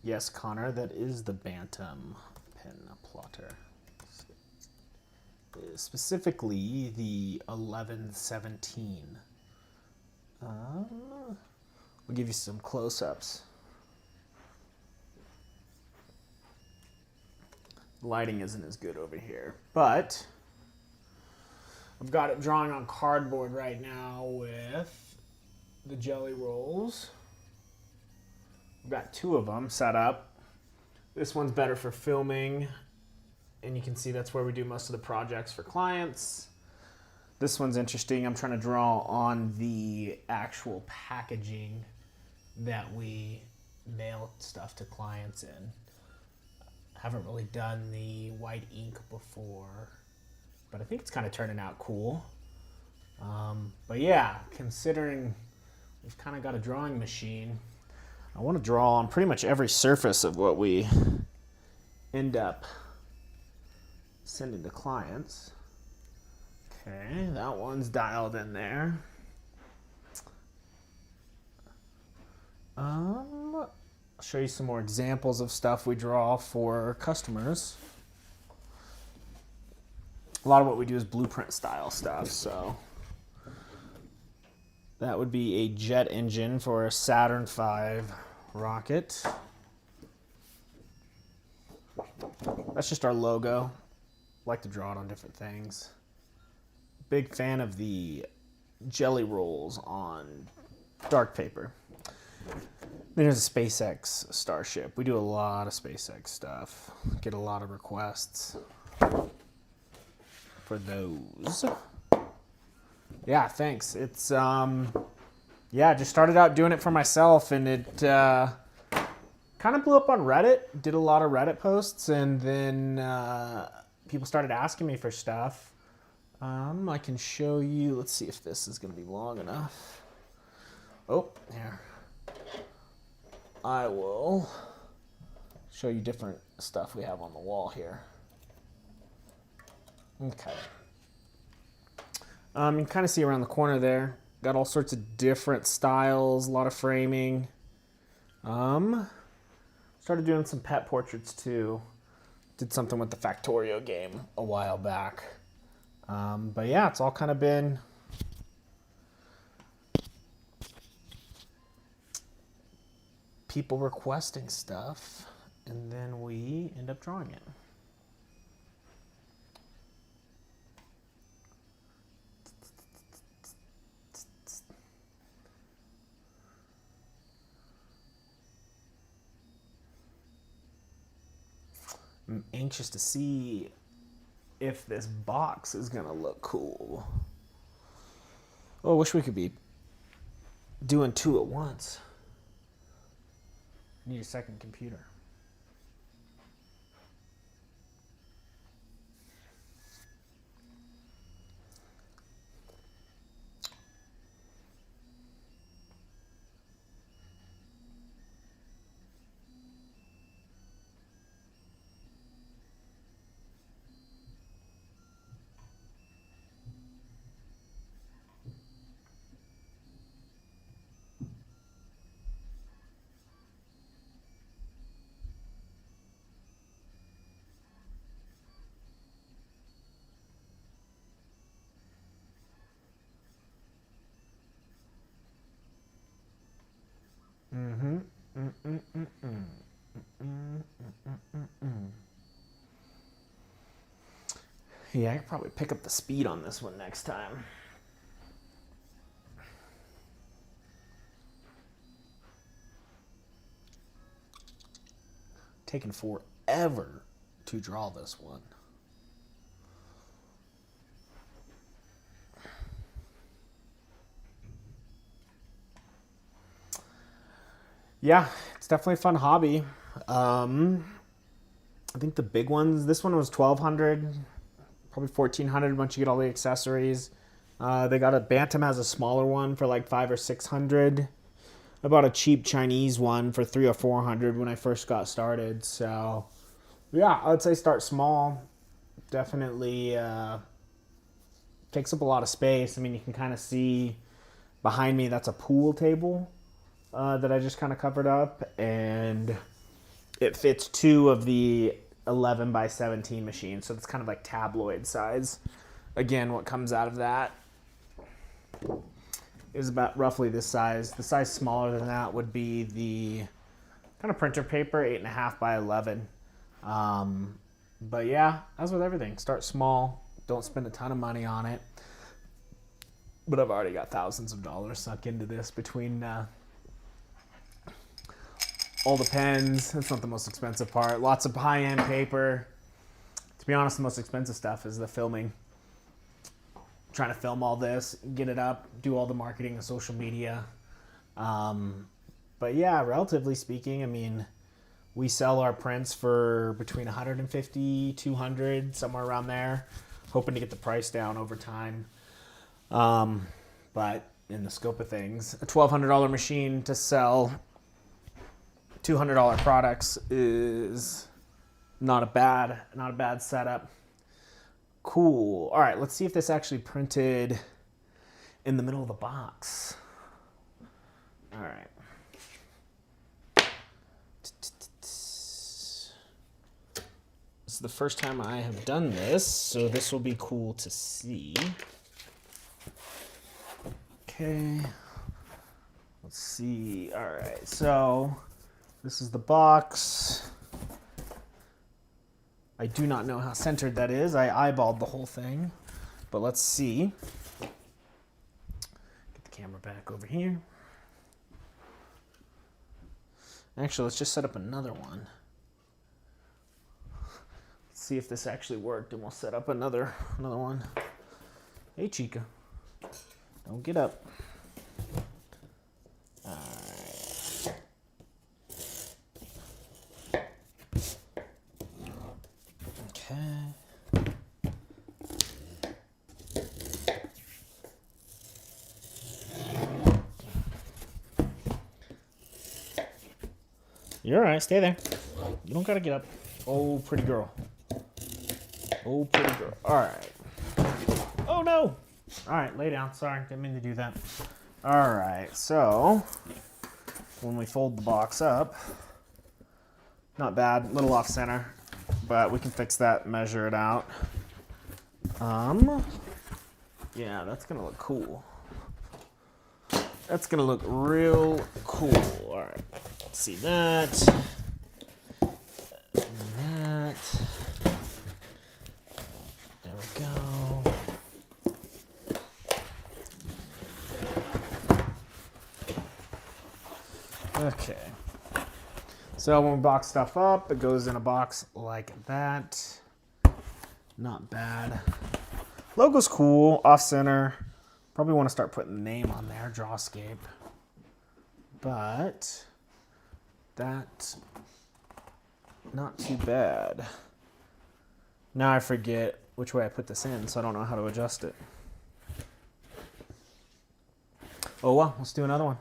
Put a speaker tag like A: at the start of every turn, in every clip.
A: Yes, Connor, that is the Bantam pin plotter. Specifically the 1117. We'll give you some close-ups. Lighting isn't as good over here, but I've got it drawing on cardboard right now with the jelly rolls. I've got 2 of them set up. This one's better for filming, and you can see that's where we do most of the projects for clients. This one's interesting. I'm trying to draw on the actual packaging that we mail stuff to clients in. Haven't really done the white ink before, but I think it's kind of turning out cool. But yeah, considering we've kind of got a drawing machine, I want to draw on pretty much every surface of what we end up sending to clients. Okay, that one's dialed in there. I'll show you some more examples of stuff we draw for customers. A lot of what we do is blueprint style stuff, so that would be a jet engine for a Saturn V rocket. That's just our logo. Like to draw it on different things. Big fan of the jelly rolls on dark paper. Then there's a SpaceX Starship. We do a lot of SpaceX stuff. Get a lot of requests for those. Yeah, thanks. It's yeah, just started out doing it for myself, and it kind of blew up on Reddit. Did a lot of Reddit posts, and then people started asking me for stuff. I can show you. Let's see if this is going to be long enough. Oh, here. I will show you different stuff we have on the wall here. Okay. You can kind of see around the corner there. Got all sorts of different styles, a lot of framing. Started doing some pet portraits too. Did something with the Factorio game a while back. But yeah, it's all kind of been people requesting stuff, and then we end up drawing it. I'm anxious to see if this box is gonna look cool. Oh, I wish we could be doing 2 at once. Need a second computer. Yeah, I could probably pick up the speed on this one next time. Taking forever to draw this one. Yeah, it's definitely a fun hobby. I think the big ones, this one was $1,200, probably $1,400 once you get all the accessories. They got a Bantam has a smaller one for like $500 or $600. I bought a cheap Chinese one for $300 or $400 when I first got started. So yeah, I'd say start small. Definitely takes up a lot of space. I mean, you can kind of see behind me, that's a pool table that I just kind of covered up. And it fits 2 of the 11 by 17 machines, so it's kind of like tabloid size. Again, what comes out of that is about roughly this size. The size smaller than that would be the kind of printer paper, 8.5 by 11. But yeah, as with everything, start small. Don't spend a ton of money on it. But I've already got thousands of dollars sunk into this between all the pens. That's not the most expensive part. Lots of high-end paper. To be honest, the most expensive stuff is the filming. Trying to film all this, get it up, do all the marketing and social media. But yeah, relatively speaking, I mean, we sell our prints for between 150, 200, somewhere around there, hoping to get the price down over time. But in the scope of things, a $1,200 machine to sell $200 products is not a bad setup. Cool. All right, let's see if this actually printed in the middle of the box. All right. This is the first time I have done this, so this will be cool to see. Okay. Let's see. All right, so this is the box. I do not know how centered that is. I eyeballed the whole thing, but let's see. Get the camera back over here. Actually, let's just set up another one. Let's see if this actually worked, and we'll set up another one. Hey, Chica. Don't get up. All right. Okay. You're all right. Stay there. You don't gotta get up. Oh, pretty girl. Oh, pretty girl. All right. Oh, no. All right, lay down. Sorry, didn't mean to do that. All right, so when we fold the box up, not bad, a little off center, but we can fix that, measure it out. Yeah, that's gonna look cool. That's gonna look real cool. All right, let's see that. And that. There we go. Okay. So when we box stuff up, it goes in a box like that. Not bad. Logo's cool, off center. Probably want to start putting the name on there, Drawscape. But that's not too bad. Now I forget which way I put this in, so I don't know how to adjust it. Oh well, let's do another one.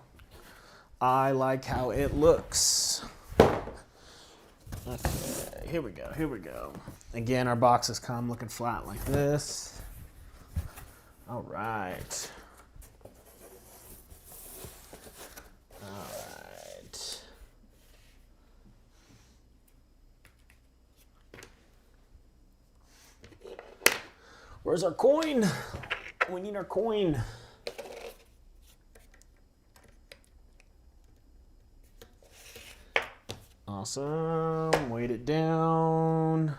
A: I like how it looks. Okay, here we go, here we go. Again, our boxes come looking flat like this. All right. All right. Where's our coin? We need our coin. Awesome. Weight it down.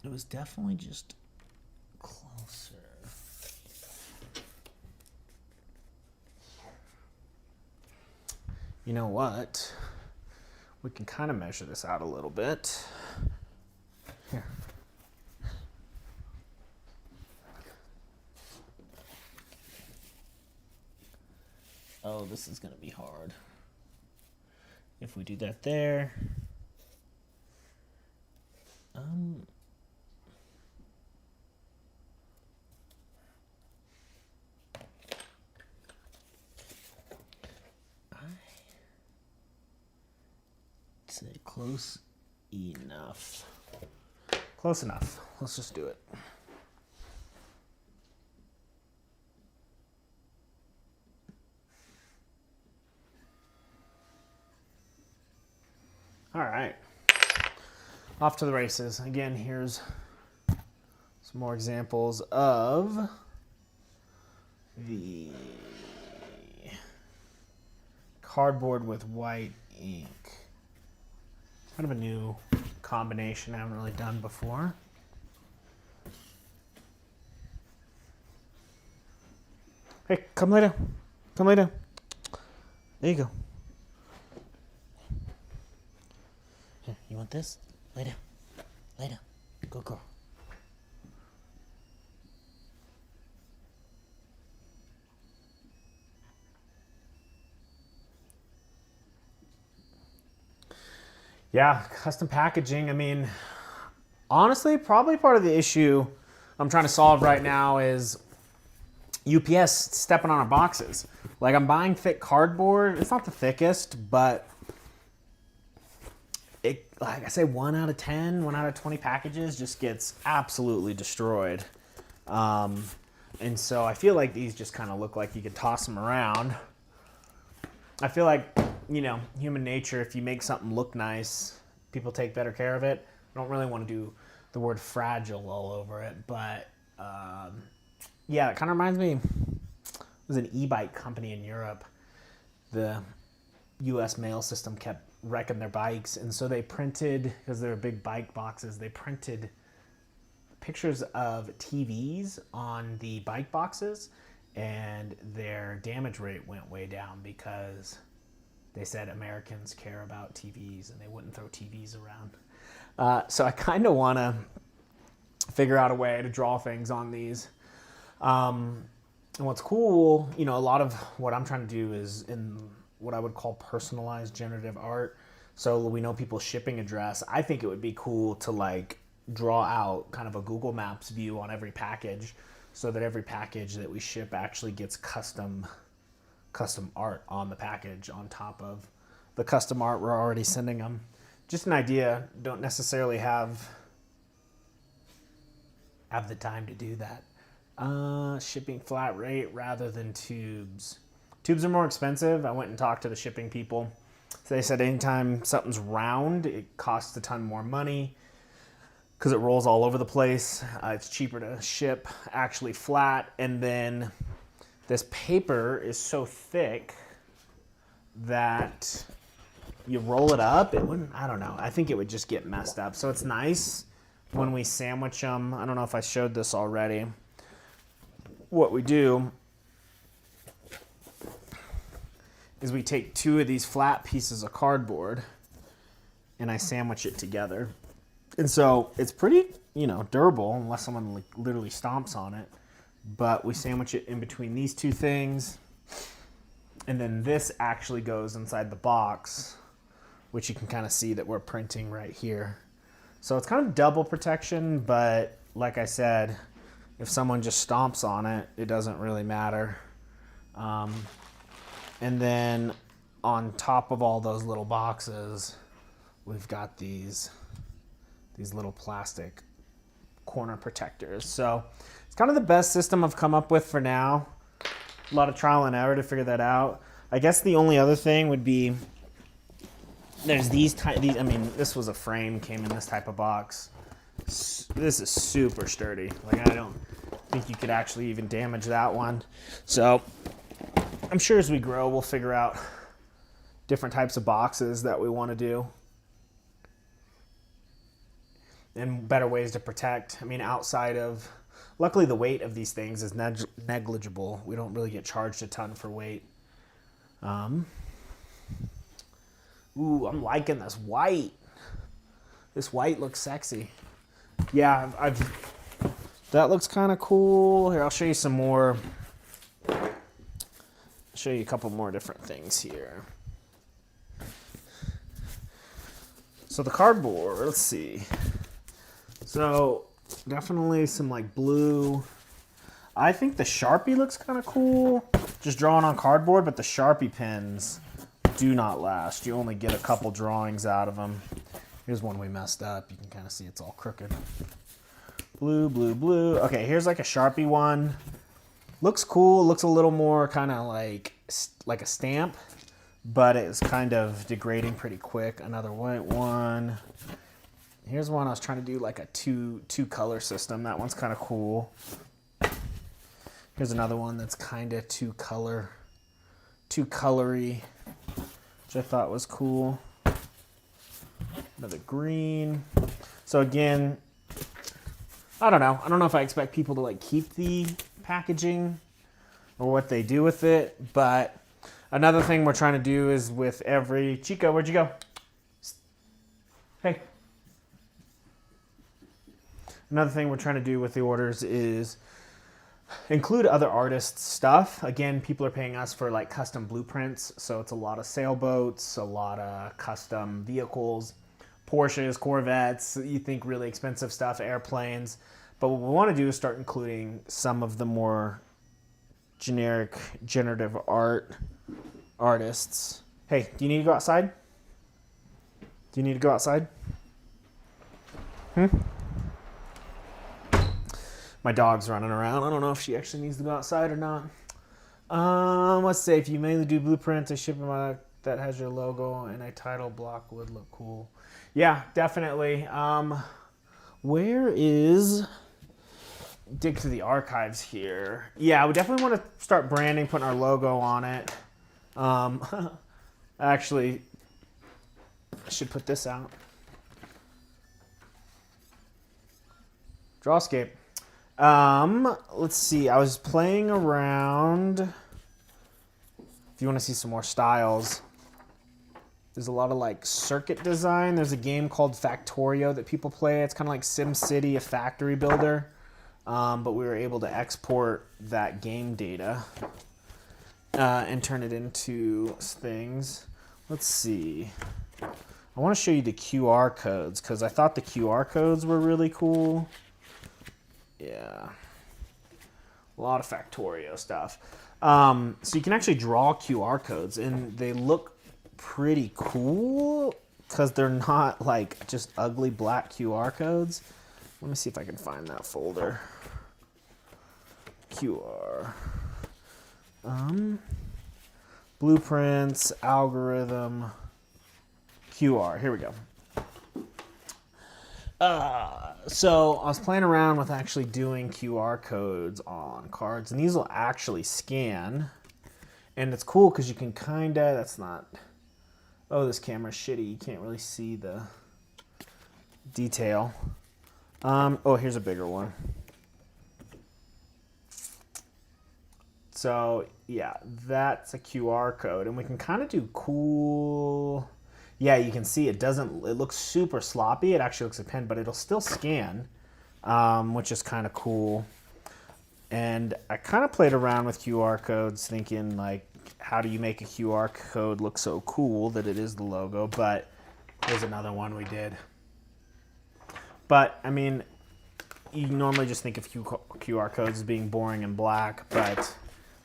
A: It was definitely just closer. You know what? We can kind of measure this out a little bit. Here. Oh, this is going to be hard. If we do that there. I'd say close enough. Close enough. Let's just do it. All right. Off to the races. Again, here's some more examples of the cardboard with white ink. Kind of a new combination I haven't really done before. Hey, come lay down. Come lay down. There you go. Here, you want this? Lay down. Lay down. Go, girl. Yeah, custom packaging. I mean, honestly, probably part of the issue I'm trying to solve right now is UPS stepping on our boxes. Like, I'm buying thick cardboard. It's not the thickest, but it, like I say, 1 out of 10, 1 out of 20 packages just gets absolutely destroyed. And so I feel like these just kind of look like you could toss them around. I feel like, you know, human nature, if you make something look nice, people take better care of it. I don't really want to do the word fragile all over it, but yeah, it kind of reminds me, it was an e-bike company in Europe. The US mail system kept wrecking their bikes, and so they printed, because they were big bike boxes, they printed pictures of TVs on the bike boxes, and their damage rate went way down because they said Americans care about TVs and they wouldn't throw TVs around. So I kind of want to figure out a way to draw things on these. And what's cool, you know, a lot of what I'm trying to do is in what I would call personalized generative art. So we know people's shipping address. I think it would be cool to like draw out kind of a Google Maps view on every package, so that every package that we ship actually gets custom art on the package on top of the custom art we're already sending them. Just an idea. Don't necessarily have the time to do that. Shipping flat rate rather than tubes. Tubes are more expensive. I went and talked to the shipping people. So they said anytime something's round, it costs a ton more money because it rolls all over the place. It's cheaper to ship actually flat. And then this paper is so thick that you roll it up, it wouldn't, I don't know. I think it would just get messed up. So it's nice when we sandwich them. I don't know if I showed this already. What we do is we take 2 of these flat pieces of cardboard and I sandwich it together. And so it's pretty, you know, durable unless someone like literally stomps on it. But we sandwich it in between these 2 things. And then this actually goes inside the box, which you can kind of see that we're printing right here. So it's kind of double protection, but like I said, if someone just stomps on it, it doesn't really matter. And then on top of all those little boxes, we've got these little plastic corner protectors. So it's kind of the best system I've come up with for now. A lot of trial and error to figure that out. I guess the only other thing would be there's these, I mean, this was a frame, came in this type of box. This is super sturdy. Like, I don't think you could actually even damage that one. So I'm sure as we grow, we'll figure out different types of boxes that we want to do and better ways to protect. I mean, outside of, luckily the weight of these things is negligible. We don't really get charged a ton for weight. Ooh, I'm liking this white. This white looks sexy. Yeah, that looks kind of cool. Here, I'll show you some more. I'll show you a couple more different things here. So the cardboard, let's see. So definitely some like blue. I think the Sharpie looks kind of cool. Just drawing on cardboard, but the Sharpie pens do not last. You only get a couple drawings out of them. Here's one we messed up. You can kind of see it's all crooked. Blue, blue, blue. Okay, here's like a Sharpie one. Looks cool. Looks a little more kind of like a stamp, but it's kind of degrading pretty quick. Another white one. Here's one I was trying to do like a two color system. That one's kind of cool. Here's another one that's kind of two colory, which I thought was cool. Another green. So again, I don't know. I don't know if I expect people to like keep the packaging or what they do with it, but another thing we're trying to do is with every Chico, where'd you go? Hey. Another thing we're trying to do with the orders is include other artists' stuff. Again, people are paying us for like custom blueprints, so it's a lot of sailboats, a lot of custom vehicles, Porsches, Corvettes, you think really expensive stuff, airplanes. But what we want to do is start including some of the more generic, generative artists. Hey, do you need to go outside? Do you need to go outside? My dog's running around. I don't know if she actually needs to go outside or not. Let's say if you mainly do blueprints, a shipping product that has your logo and a title block would look cool. Yeah, definitely. Where is... Dig through the archives here. Yeah, we definitely want to start branding, putting our logo on it. Actually, I should put this out. Drawscape. Let's see. I was playing around. If you want to see some more styles, there's a lot of like circuit design. There's a game called Factorio that people play. It's kind of like SimCity, a factory builder. But we were able to export that game data and turn it into things. Let's see. I want to show you the QR codes because I thought the QR codes were really cool. Yeah. A lot of Factorio stuff. So you can actually draw QR codes and they look pretty cool because they're not like just ugly black QR codes. Let me see if I can find that folder. QR. Blueprints, algorithm, QR. Here we go. So I was playing around with actually doing QR codes on cards, and these will actually scan. And it's cool because you can kind of, that's not, oh, this camera's shitty. You can't really see the detail. Oh, here's a bigger one. So yeah, that's a QR code, and we can kind of do cool. Yeah, you can see it doesn't, it looks super sloppy. It actually looks like a pen, but it'll still scan, which is kind of cool. And I kind of played around with QR codes thinking like, how do you make a QR code look so cool that it is the logo? But here's another one we did. But I mean, you normally just think of QR codes as being boring and black, but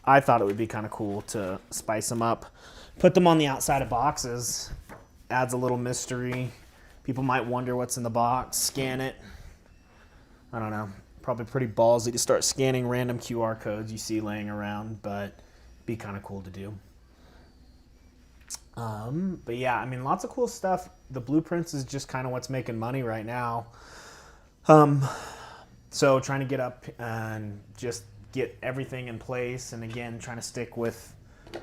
A: I thought it would be kind of cool to spice them up. Put them on the outside of boxes. Adds a little mystery. People might wonder what's in the box. Scan it. I don't know. Probably pretty ballsy to start scanning random QR codes you see laying around, but be kind of cool to do. But yeah, I mean, lots of cool stuff. The blueprints is just kind of what's making money right now. So trying to get up and just get everything in place, and again, trying to stick with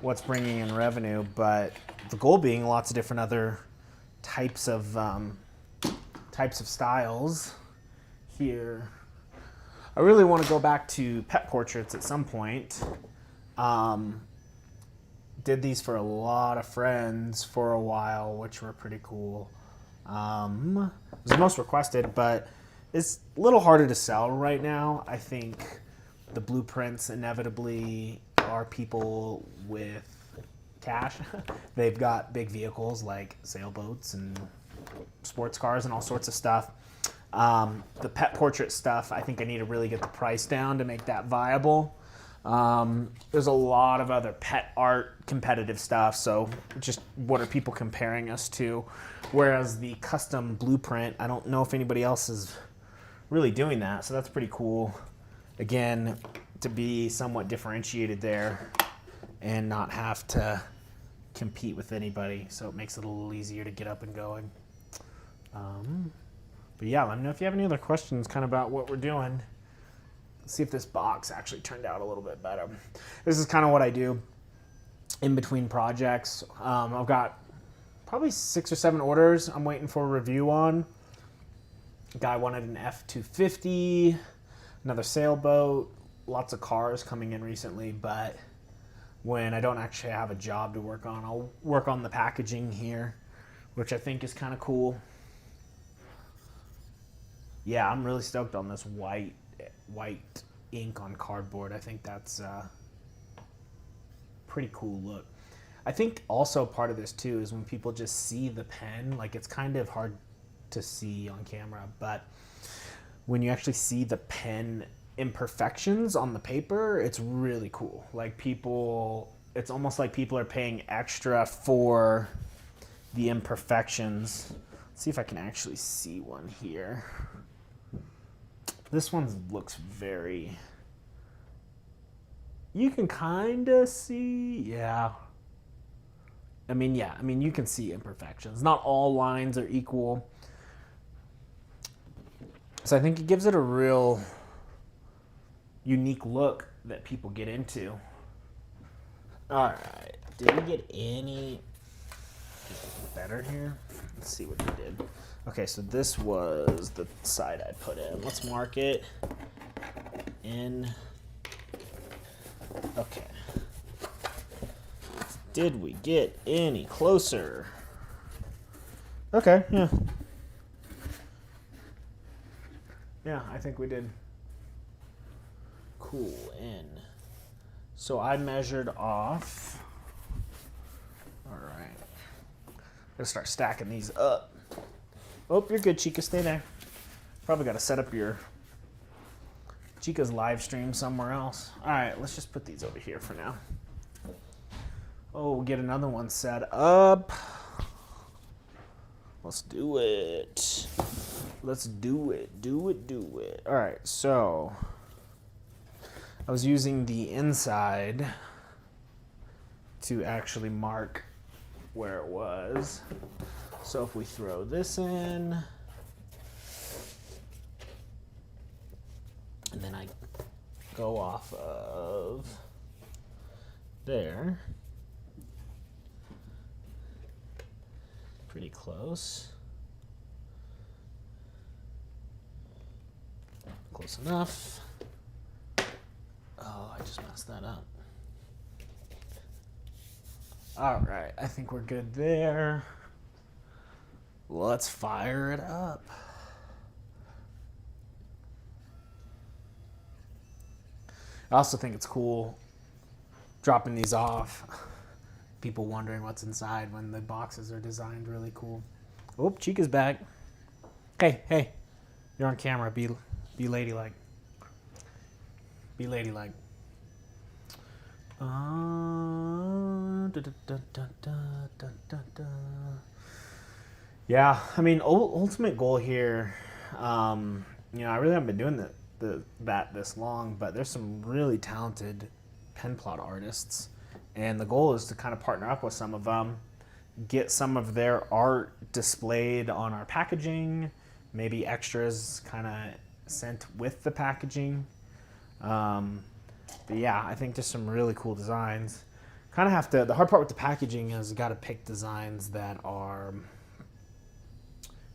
A: what's bringing in revenue, but the goal being lots of different other types of styles here. I really want to go back to pet portraits at some point. Did these for a lot of friends for a while, which were pretty cool. It was the most requested, but it's a little harder to sell right now. I think the blueprints inevitably are people with cash. They've got big vehicles like sailboats and sports cars and all sorts of stuff. The pet portrait stuff, I think I need to really get the price down to make that viable. There's a lot of other pet art competitive stuff, so just what are people comparing us to? Whereas the custom blueprint, I don't know if anybody else is really doing that, so that's pretty cool. Again, to be somewhat differentiated there and not have to compete with anybody, so it makes it a little easier to get up and going. But yeah, let me know if you have any other questions kind of about what we're doing. Let's see if this box actually turned out a little bit better. This is kind of what I do in between projects. I've got probably 6 or 7 orders I'm waiting for a review on. A guy wanted an F-250, another sailboat, lots of cars coming in recently, but when I don't actually have a job to work on, I'll work on the packaging here, which I think is kind of cool. Yeah, I'm really stoked on this white ink on cardboard. I think that's pretty cool look. I think also part of this too is when people just see the pen, like it's kind of hard to see on camera, but when you actually see the pen imperfections on the paper, it's really cool. Like people, it's almost like people are paying extra for the imperfections. Let's see if I can actually see one here. This one looks very, you can kind of see, yeah. I mean, you can see imperfections. Not all lines are equal. So I think it gives it a real unique look that people get into. All right, did we get any better here? Let's see what we did. Okay, so this was the side I put in. Let's mark it in. Okay. Did we get any closer? Okay, yeah. Yeah, I think we did. Cool, in. So I measured off. All right. Gonna start stacking these up. Oh, you're good, Chica. Stay there. Probably got to set up your Chica's live stream somewhere else. All right, let's just put these over here for now. Oh, we'll get another one set up. Let's do it. Let's do it. Do it. All right, so I was using the inside to actually mark where it was. So if we throw this in, and then I go off of there, pretty close. Close enough. Oh, I just messed that up. All right, I think we're good there. Let's fire it up. I also think it's cool dropping these off. People wondering what's inside when the boxes are designed really cool. Oh, Chica's back. Hey, you're on camera. Be ladylike. Be ladylike. Yeah, I mean, ultimate goal here, I really haven't been doing that this long, but there's some really talented pen plot artists, and the goal is to kind of partner up with some of them, get some of their art displayed on our packaging, maybe extras kind of sent with the packaging. But yeah, I think there's some really cool designs. Kind of have to, the hard part with the packaging is you got to pick designs that are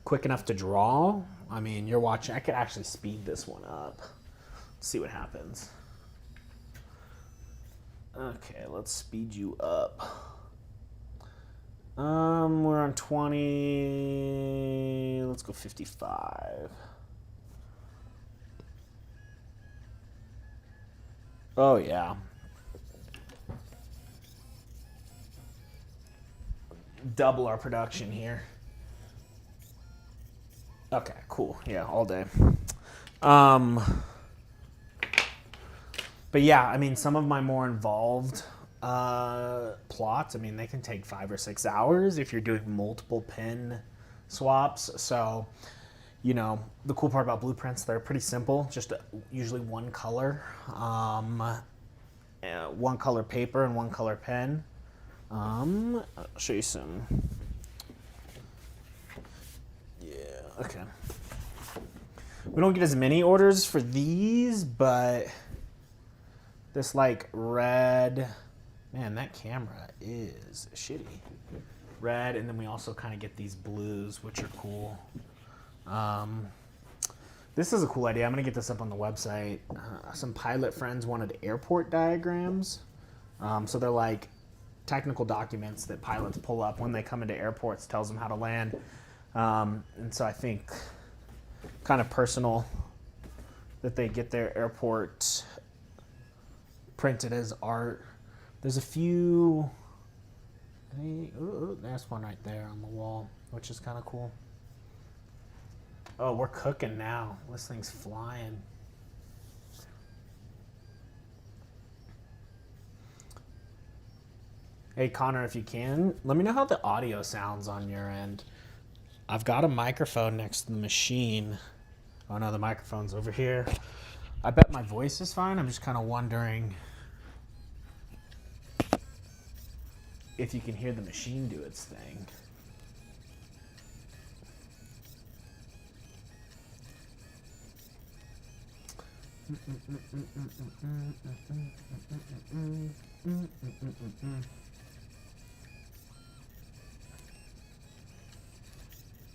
A: quick enough to draw. I mean, you're watching, I could actually speed this one up. Let's see what happens. Okay, let's speed you up. We're on 20, let's go 55. Oh yeah. Double our production here. Okay, cool. Yeah, all day. But yeah, I mean, some of my more involved plots, I mean, they can take 5 or 6 hours if you're doing multiple pen swaps. So, the cool part about blueprints, they're pretty simple, just usually one color, one color paper and one color pen. I'll show you some. Yeah, okay. We don't get as many orders for these, but this like red, man, that camera is shitty. Red, and then we also kind of get these blues, which are cool. This is a cool idea. I'm gonna get this up on the website. Some pilot friends wanted airport diagrams. So they're like technical documents that pilots pull up when they come into airports, tells them how to land. And so I think kind of personal that they get their airport printed as art. There's a few, there's one right there on the wall, which is kind of cool. Oh, we're cooking now. This thing's flying. Hey, Connor, if you can, let me know how the audio sounds on your end. I've got a microphone next to the machine. Oh no, the microphone's over here. I bet my voice is fine. I'm just kind of wondering if you can hear the machine do its thing.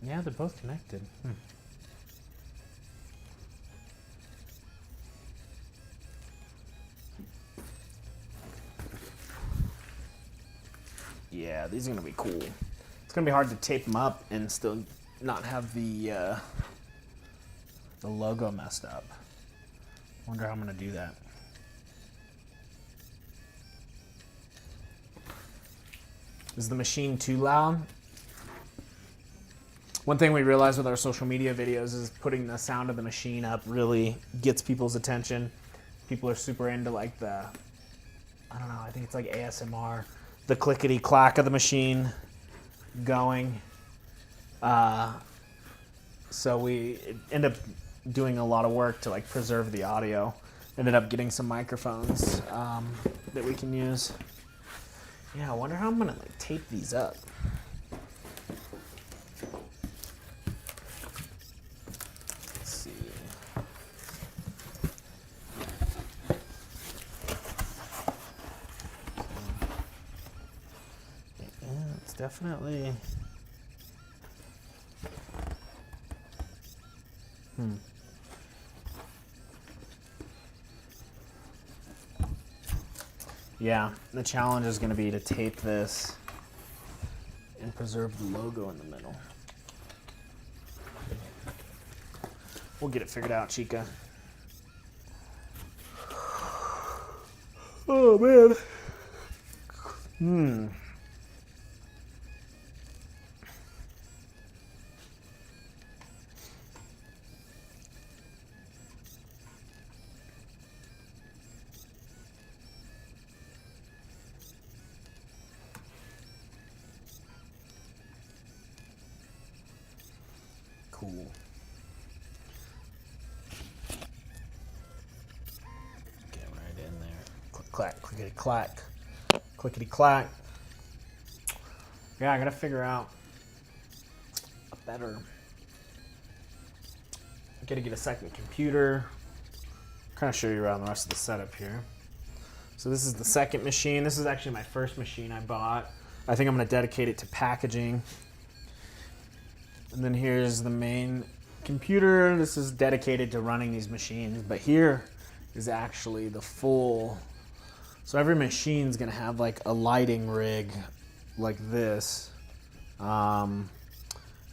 A: Yeah, they're both connected. Yeah, these are gonna be cool. It's gonna be hard to tape them up and still not have the logo messed up. Wonder how I'm gonna do that. Is the machine too loud? One thing we realized with our social media videos is putting the sound of the machine up really gets people's attention. People are super into like the, I don't know, I think it's like ASMR, the clickety clack of the machine going. So we end up doing a lot of work to like preserve the audio. Ended up getting some microphones that we can use. Yeah, I wonder how I'm gonna like tape these up. Let's see. Yeah, it's definitely. Yeah, the challenge is going to be to tape this and preserve the logo in the middle. We'll get it figured out, Chica. Oh, man. Cool. Get right in there. Click, clack, clickety, clack. Clickety, clack. Yeah, I gotta figure out a better. I gotta get a second computer. Kind of show you around the rest of the setup here. So this is the second machine. This is actually my first machine I bought. I think I'm gonna dedicate it to packaging. And then here's the main computer. This is dedicated to running these machines, but here is actually the full. So every machine's gonna have like a lighting rig like this. I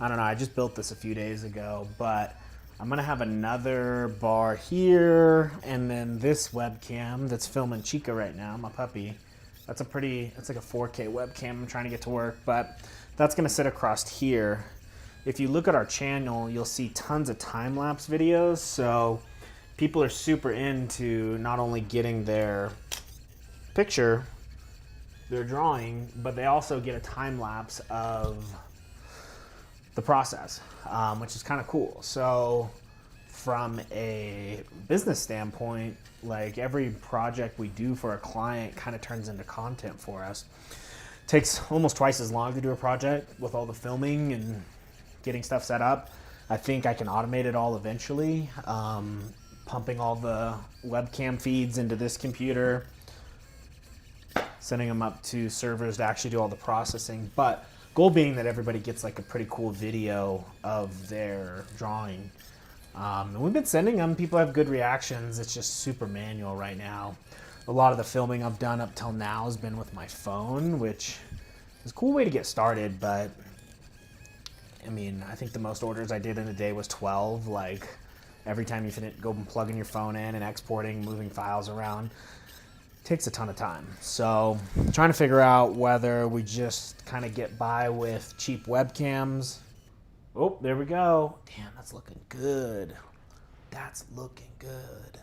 A: don't know, I just built this a few days ago, but I'm gonna have another bar here, and then this webcam that's filming Chica right now, my puppy. That's like a 4K webcam I'm trying to get to work, but that's gonna sit across here. If you look at our channel, you'll see tons of time-lapse videos. So people are super into not only getting their picture, their drawing, but they also get a time-lapse of the process, which is kind of cool. So from a business standpoint, like every project we do for a client kind of turns into content for us. Takes almost twice as long to do a project with all the filming and getting stuff set up. I think I can automate it all eventually. Pumping all the webcam feeds into this computer, sending them up to servers to actually do all the processing. But goal being that everybody gets like a pretty cool video of their drawing. And we've been sending them. People have good reactions. It's just super manual right now. A lot of the filming I've done up till now has been with my phone, which is a cool way to get started. But I mean, I think the most orders I did in a day was 12. Like every time you go and plugging your phone in and exporting, moving files around, takes a ton of time. So I'm trying to figure out whether we just kind of get by with cheap webcams. Oh, there we go. Damn, that's looking good. That's looking good.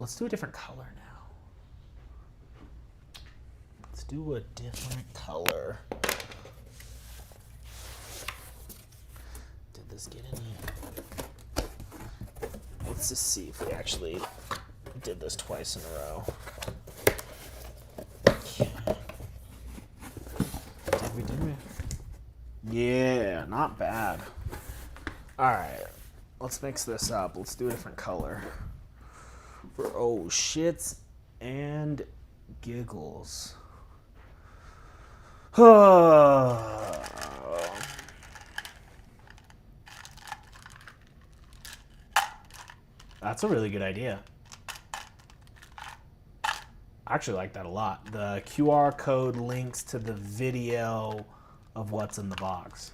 A: Let's do a different color now. Let's do a different color. Did this get any? Let's just see if we actually did this twice in a row. Okay. Did we? Yeah, not bad. All right, let's mix this up. Let's do a different color. For oh shits and giggles. That's a really good idea. I actually like that a lot. The QR code links to the video of what's in the box.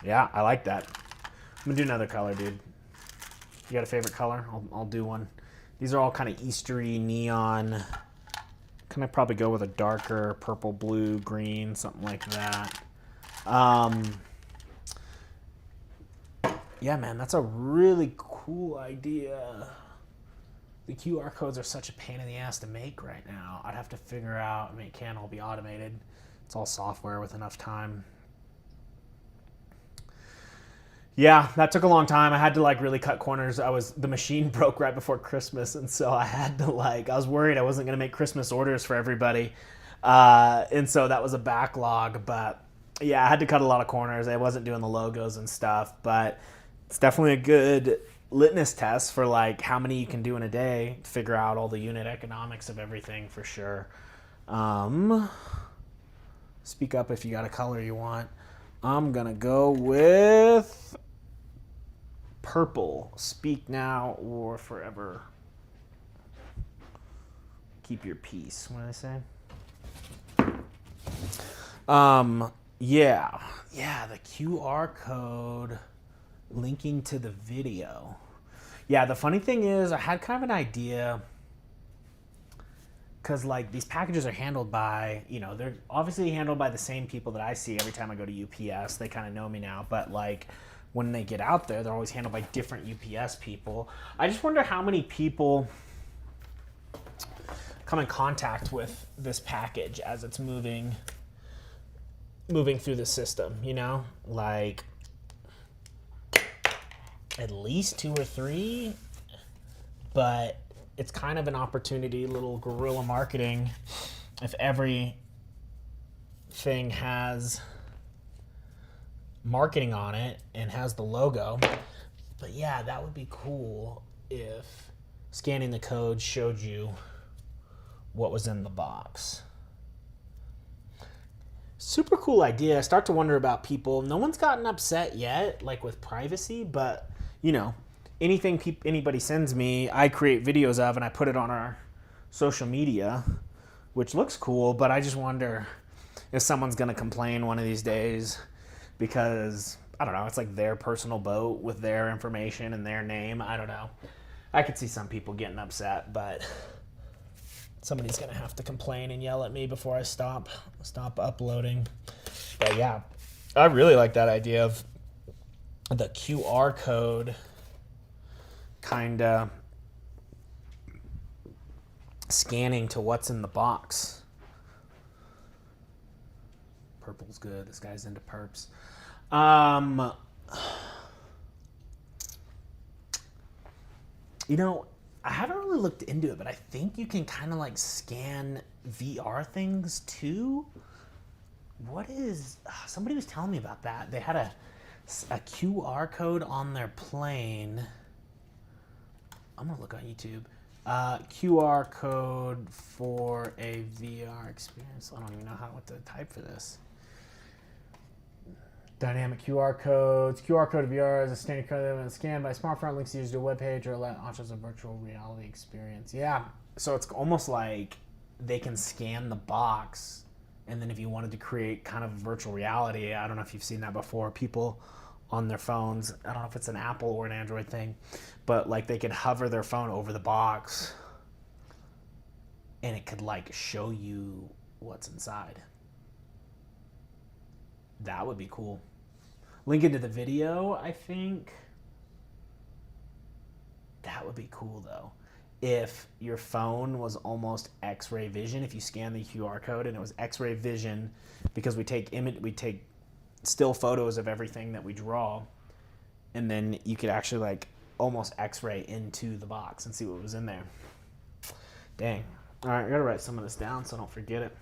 A: Yeah, I like that. I'm gonna do another color, dude. You got a favorite color? I'll do one. These are all kind of Eastery, neon. Can I probably go with a darker purple, blue, green, something like that. Yeah, man, that's a really cool idea. The QR codes are such a pain in the ass to make right now. I'd have to figure out, I mean, it can all be automated. It's all software with enough time. Yeah, that took a long time. I had to like really cut corners. The machine broke right before Christmas, and so I had to I was worried I wasn't gonna make Christmas orders for everybody. And so that was a backlog, but yeah, I had to cut a lot of corners. I wasn't doing the logos and stuff, but it's definitely a good litmus test for like how many you can do in a day, figure out all the unit economics of everything for sure. Speak up if you got a color you want. I'm gonna go with purple. Speak now or forever keep your peace. What did I say? Yeah, the QR code linking to the video. Yeah, the funny thing is I had kind of an idea, because like these packages are handled by, they're obviously handled by the same people that I see every time I go to UPS. They kind of know me now, but like when they get out there, they're always handled by different UPS people. I just wonder how many people come in contact with this package as it's moving through the system, like at least 2 or 3, but it's kind of an opportunity, little guerrilla marketing, if everything has marketing on it and has the logo. But yeah, that would be cool if scanning the code showed you what was in the box. Super cool idea. I start to wonder about people. No one's gotten upset yet, like with privacy, but anything anybody sends me, I create videos of and I put it on our social media, which looks cool, but I just wonder if someone's gonna complain one of these days because, I don't know, it's like their personal boat with their information and their name. I don't know. I could see some people getting upset, but somebody's gonna have to complain and yell at me before I stop uploading. But yeah, I really like that idea of the QR code kind of scanning to what's in the box. Purple's good. This guy's into perps. I haven't really looked into it, but I think you can kind of like scan VR things too. What is... somebody was telling me about that. They had a QR code on their plane. I'm going to look on YouTube. QR code for a VR experience. I don't even know what to type for this. Dynamic QR codes. QR code of VR is a standard code that when scanned by smartphone links users to a web page or launches a virtual reality experience. Yeah, so it's almost like they can scan the box, and then if you wanted to create kind of virtual reality, I don't know if you've seen that before, people on their phones, I don't know if it's an Apple or an Android thing, but like they could hover their phone over the box and it could like show you what's inside. That would be cool. Link into the video, I think. That would be cool though. If your phone was almost X-ray vision, if you scan the QR code and it was X-ray vision, because we take still photos of everything that we draw, and then you could actually like almost X-ray into the box and see what was in there. Dang. All right, I gotta write some of this down so I don't forget it.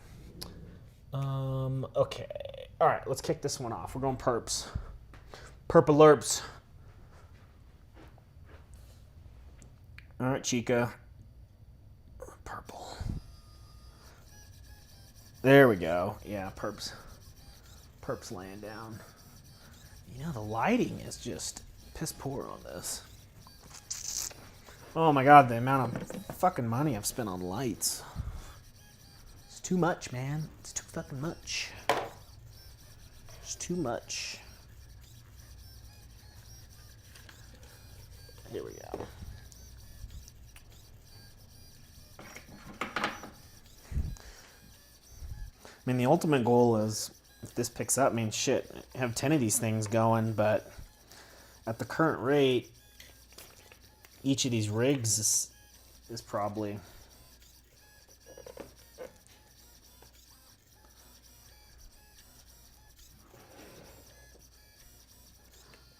A: Okay. All right, let's kick this one off. We're going perps. Perp-a-lerps. All right, Chica. Purple. There we go. Yeah, perps. Perps laying down. You know, the lighting is just piss poor on this. Oh my god, the amount of fucking money I've spent on lights. It's too much, man. It's too fucking much. It's too much. Here we go. I mean, the ultimate goal is, if this picks up, I mean, shit, have 10 of these things going, but at the current rate, each of these rigs is probably... Let's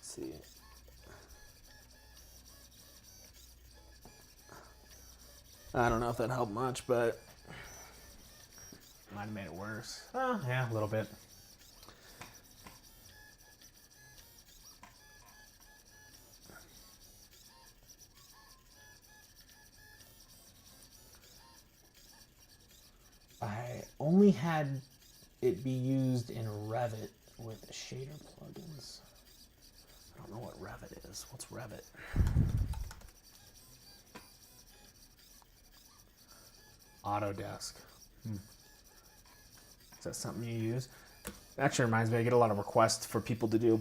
A: see. I don't know if that helped much, but might have made it worse. Oh, yeah, a little bit. I only had it be used in Revit with shader plugins. I don't know what Revit is. What's Revit? Autodesk. Is that something you use? It actually reminds me, I get a lot of requests for people to do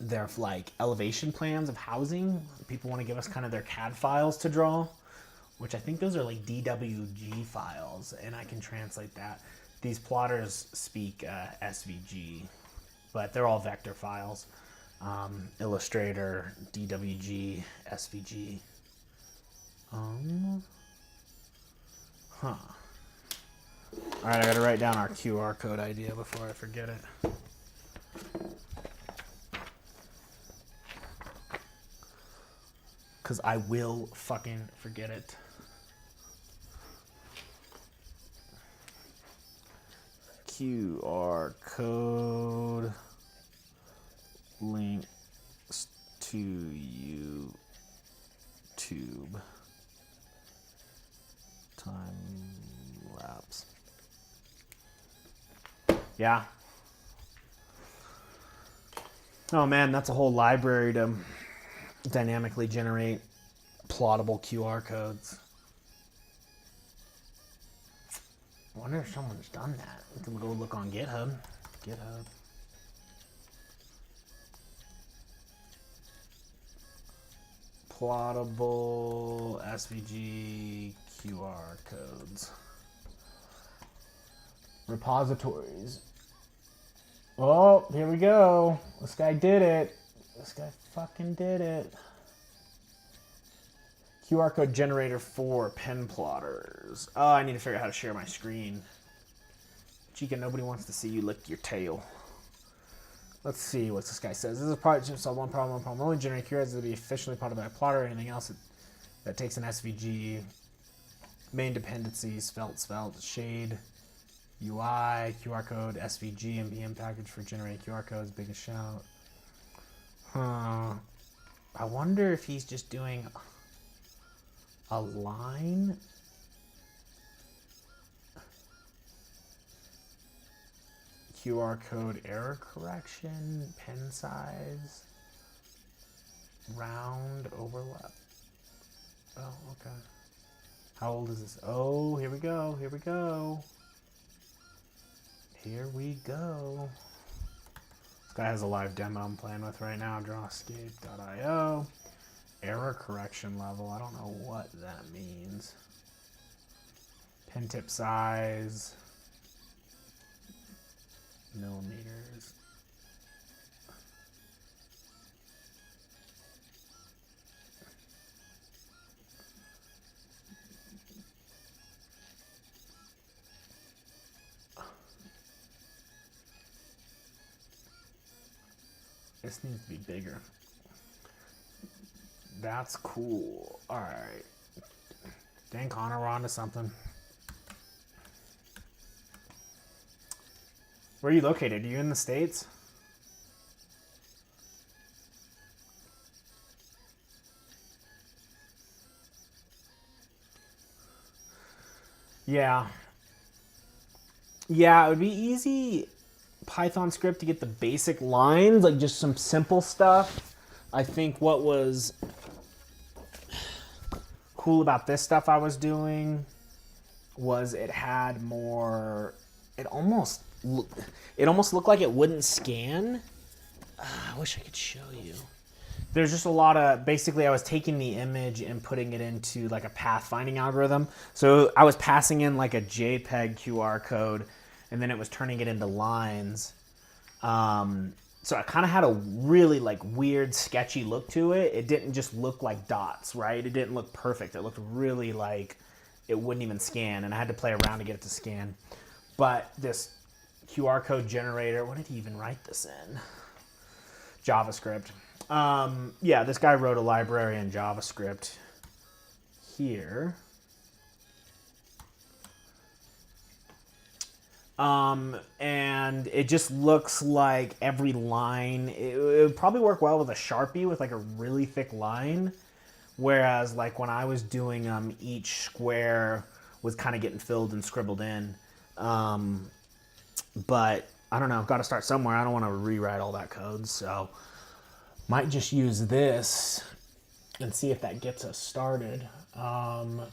A: their like elevation plans of housing. People want to give us kind of their CAD files to draw, which I think those are like DWG files, and I can translate that. These plotters speak SVG, but they're all vector files. Illustrator, DWG, SVG. Huh. All right, I gotta write down our QR code idea before I forget it. Because I will fucking forget it. QR code links to YouTube. Time lapse. Yeah. Oh man, that's a whole library to dynamically generate plottable QR codes. I wonder if someone's done that. We can go look on GitHub. Plottable SVG QR codes. Repositories. Oh, here we go. This guy did it. This guy fucking did it. QR code generator for pen plotters. Oh, I need to figure out how to share my screen. Chica, nobody wants to see you lick your tail. Let's see what this guy says. This is a project to solve one problem. Only generate QR codes to be efficiently plotted by a plotter. Anything else that takes an SVG, main dependencies, svelte, shade, UI, QR code, SVG, and VM package for generating QR codes, biggest shout. Huh. I wonder if he's just doing a line. QR code error correction, pen size, round overlap. Oh, okay. How old is this? Oh, here we go. Here we go. Here we go. This guy has a live demo I'm playing with right now. Drawscape.io. Error correction level. I don't know what that means. Pen tip size. Millimeters. This needs to be bigger. That's cool. All right. Dan Connor, we're on to something. Where are you located? Are you in the States? Yeah. Yeah, it would be easy Python script to get the basic lines, like just some simple stuff. I think what was cool about this stuff I was doing was it had more, it almost looked like it wouldn't scan. I wish I could show you. There's just a lot of, basically I was taking the image and putting it into like a pathfinding algorithm. So I was passing in like a JPEG QR code and then it was turning it into lines. So I kind of had a really like weird, sketchy look to it. It didn't just look like dots, right? It didn't look perfect. It looked really like it wouldn't even scan, and I had to play around to get it to scan. But this QR code generator, what did he even write this in? JavaScript. Yeah, this guy wrote a library in JavaScript here. And it just looks like every line, it would probably work well with a Sharpie with like a really thick line. Whereas like when I was doing each square was kind of getting filled and scribbled in. But I don't know, I've got to start somewhere. I don't want to rewrite all that code, so might just use this and see if that gets us started. Yeah,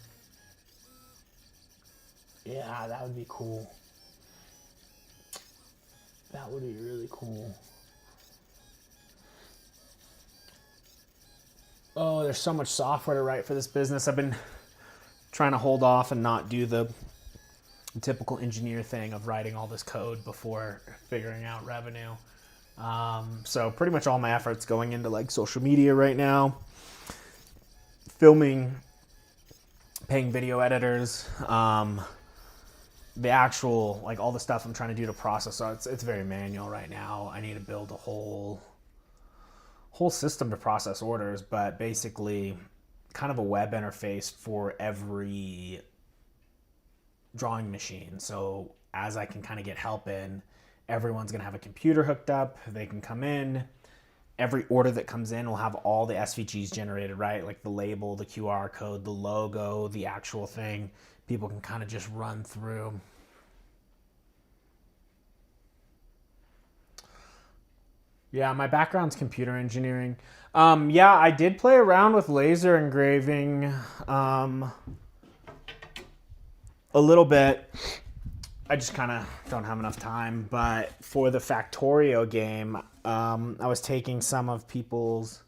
A: that would be cool. That would be really cool. Oh, there's so much software to write for this business. I've been trying to hold off and not do the typical engineer thing of writing all this code before figuring out revenue. So pretty much all my efforts going into like social media right now, filming, paying video editors, the actual, like all the stuff I'm trying to do to process. So it's very manual right now. I need to build a whole system to process orders, but basically kind of a web interface for every drawing machine. So as I can kind of get help in, everyone's going to have a computer hooked up. They can come in. Every order that comes in will have all the SVGs generated, right? Like the label, the QR code, the logo, the actual thing. People can kind of just run through. Yeah, my background's computer engineering. Yeah, I did play around with laser engraving a little bit. I just kind of don't have enough time. But for the Factorio game, I was taking some of people's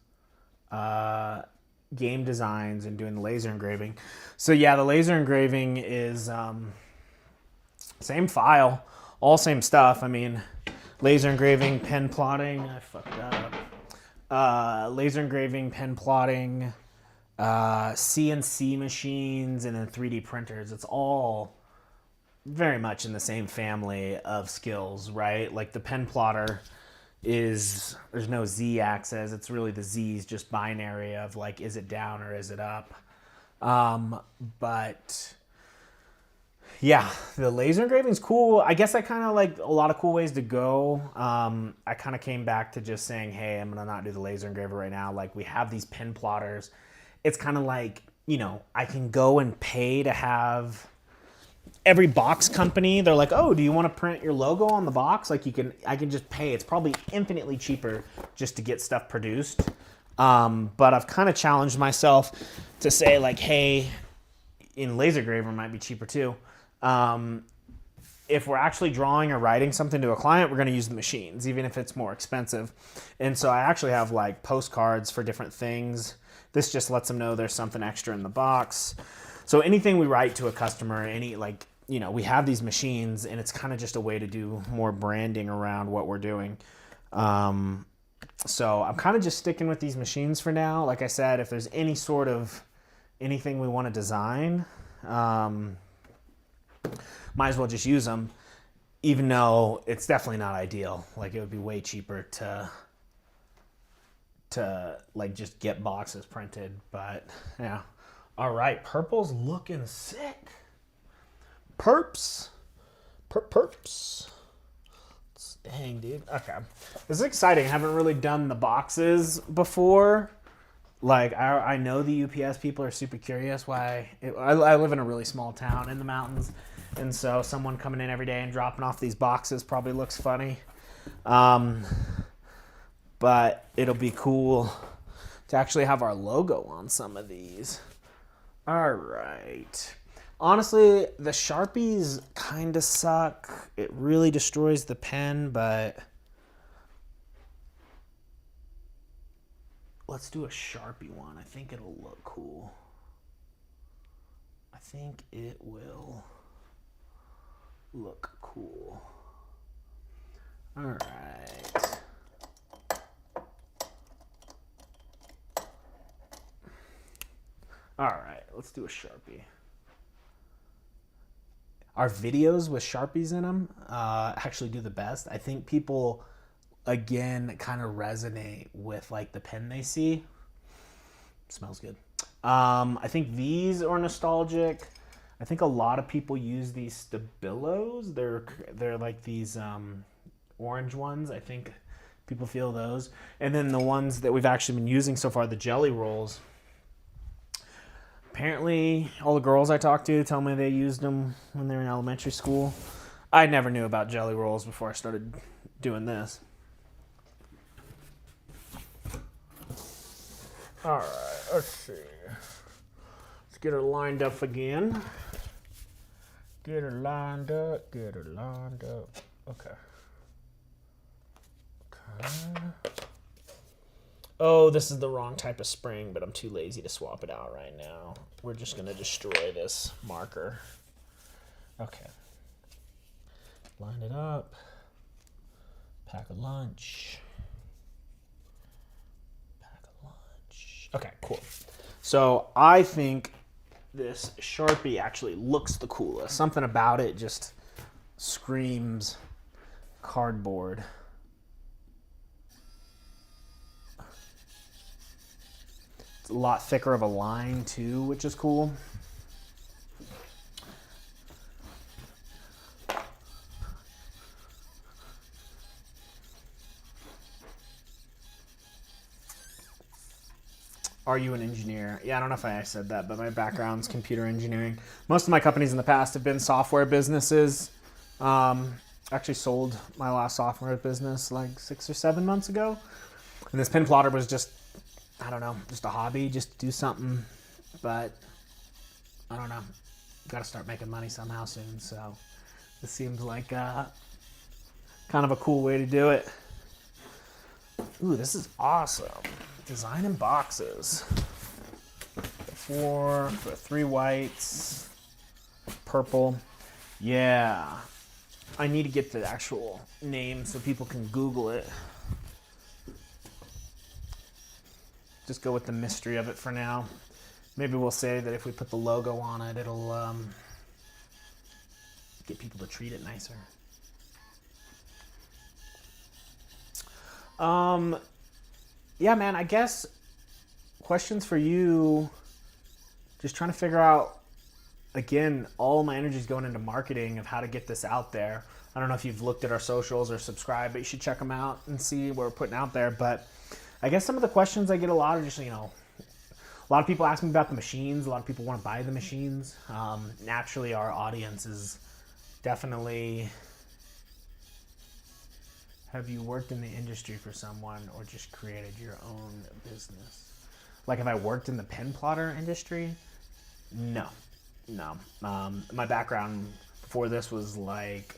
A: game designs and doing the laser engraving. So yeah, the laser engraving is same file, all same stuff. I mean, laser engraving, pen plotting. I fucked that up. Laser engraving, pen plotting, CNC machines, and then 3D printers. It's all very much in the same family of skills, right? Like the pen plotter is, there's no Z axis. It's really the Z is just binary of like, is it down or is it up? But yeah, the laser engraving is cool. I guess I kind of like a lot of cool ways to go. I kind of came back to just saying, hey, I'm going to not do the laser engraver right now. Like we have these pen plotters. It's kind of like, you know, I can go and pay to have every box company. They're like, oh, do you want to print your logo on the box? Like I can just pay. It's probably infinitely cheaper just to get stuff produced. But I've kind of challenged myself to say like, hey, in laser engraver might be cheaper too. If we're actually drawing or writing something to a client, we're going to use the machines, even if it's more expensive. And so I actually have like postcards for different things. This just lets them know there's something extra in the box. So anything we write to a customer, we have these machines, and it's kind of just a way to do more branding around what we're doing. So I'm kind of just sticking with these machines for now. Like I said, if there's any sort of anything we want to design, might as well just use them, even though it's definitely not ideal. Like it would be way cheaper to like just get boxes printed. But yeah. All right, purple's looking sick. Perps. Dang, dude. Okay. This is exciting. I haven't really done the boxes before. Like, I know the UPS people are super curious why. I live in a really small town in the mountains. And so someone coming in every day and dropping off these boxes probably looks funny. But it'll be cool to actually have our logo on some of these. All right. Honestly, the Sharpies kind of suck. It really destroys the pen, but let's do a Sharpie one. I think it'll look cool. I think it will look cool. All right. All right, let's do a Sharpie. Our videos with Sharpies in them actually do the best. I think people, again, kind of resonate with like the pen they see. Smells good. I think these are nostalgic. I think a lot of people use these Stabilos. They're like these orange ones. I think people feel those. And then the ones that we've actually been using so far, the jelly rolls. Apparently, all the girls I talked to tell me they used them when they were in elementary school. I never knew about jelly rolls before I started doing this. All right, let's see. Let's get her lined up again. Get her lined up. Okay. Oh, this is the wrong type of spring, but I'm too lazy to swap it out right now. We're just going to destroy this marker. Okay. Line it up. Pack a lunch. Okay, cool. So I think this Sharpie actually looks the coolest. Something about it just screams cardboard. It's a lot thicker of a line too, which is cool. Are you an engineer? Yeah, I don't know if I said that, but my background's computer engineering. Most of my companies in the past have been software businesses. Actually sold my last software business like 6 or 7 months ago. And this pen plotter was just, I don't know, just a hobby, just do something. But I don't know. Got to start making money somehow soon. So this seems like kind of a cool way to do it. Ooh, this is awesome. Designing boxes. 4 for 3 whites, purple. Yeah. I need to get the actual name so people can Google it. Just go with the mystery of it for now. Maybe we'll say that if we put the logo on it, it'll get people to treat it nicer. Yeah, man, I guess questions for you just trying to figure out, again, all my energy is going into marketing of how to get this out there. I don't know if you've looked at our socials or subscribed, but you should check them out and see what we're putting out there. But I guess some of the questions I get a lot are just, a lot of people ask me about the machines. A lot of people want to buy the machines. Naturally, our audience is definitely, have you worked in the industry for someone or just created your own business? Like, have I worked in the pen plotter industry? No. My background before this was like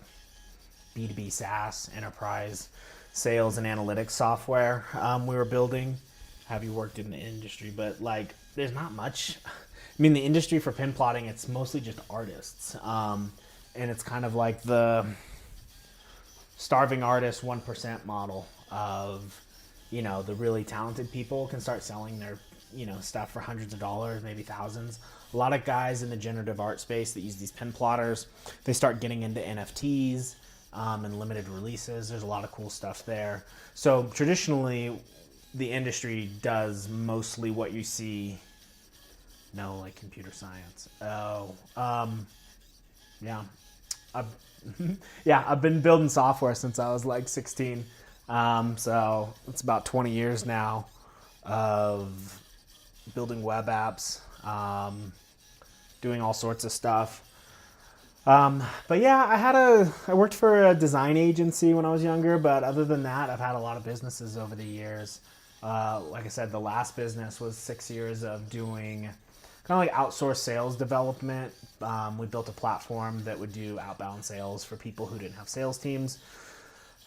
A: B2B SaaS, enterprise sales and analytics software we were building. Have you worked in the industry? But like, there's not much. I mean, the industry for pen plotting, it's mostly just artists. And it's kind of like the starving artist 1% model of, the really talented people can start selling their, stuff for hundreds of dollars, maybe thousands. A lot of guys in the generative art space that use these pen plotters, they start getting into NFTs and limited releases. There's a lot of cool stuff there. So traditionally, the industry does mostly what you see. No, like computer science. Yeah. I've been building software since I was like 16. So it's about 20 years now of building web apps, doing all sorts of stuff. But yeah, I worked for a design agency when I was younger, but other than that, I've had a lot of businesses over the years. Like I said, the last business was 6 years of doing kind of like outsourced sales development. We built a platform that would do outbound sales for people who didn't have sales teams.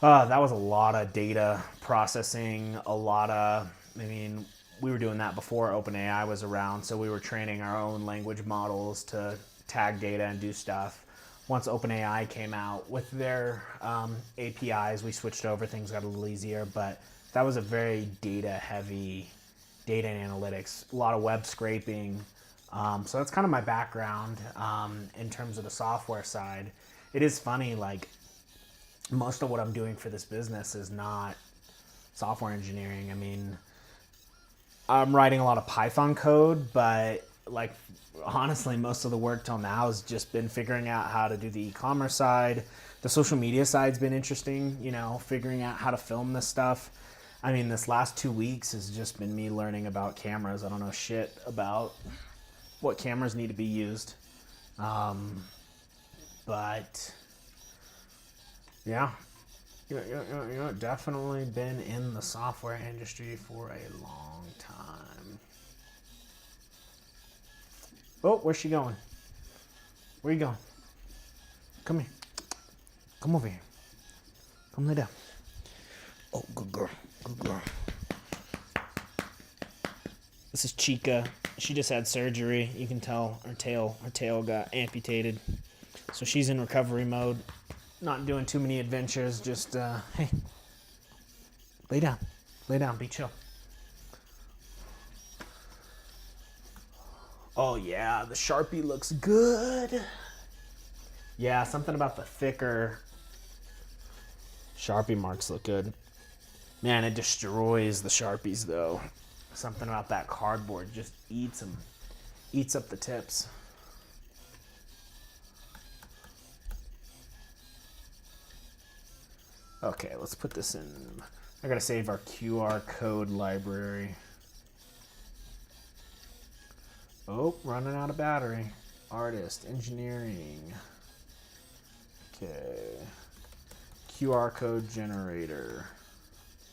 A: That was a lot of data processing, we were doing that before OpenAI was around, so we were training our own language models to tag data and do stuff. Once OpenAI came out with their APIs, we switched over, things got a little easier, but that was a very data-heavy data and analytics, a lot of web scraping. So that's kind of my background in terms of the software side. It is funny, like, most of what I'm doing for this business is not software engineering. I mean, I'm writing a lot of Python code, but like, honestly, most of the work till now has just been figuring out how to do the e-commerce side. The social media side's been interesting, figuring out how to film this stuff. I mean, this last 2 weeks has just been me learning about cameras. I don't know shit about what cameras need to be used. But yeah, definitely been in the software industry for a long time. Oh, where's she going? Where you going? Come here. Come over here. Come lay down. Oh, good girl. Good girl. This is Chica. She just had surgery. You can tell her tail got amputated. So she's in recovery mode. Not doing too many adventures. Just, hey, lay down. Lay down. Be chill. Oh, yeah. The Sharpie looks good. Yeah, something about the thicker Sharpie marks look good. Man, it destroys the Sharpies, though. Something about that cardboard just eats them. Eats up the tips. Okay, let's put this in. I gotta save our QR code library. Oh, running out of battery. Artist, engineering. Okay. QR code generator.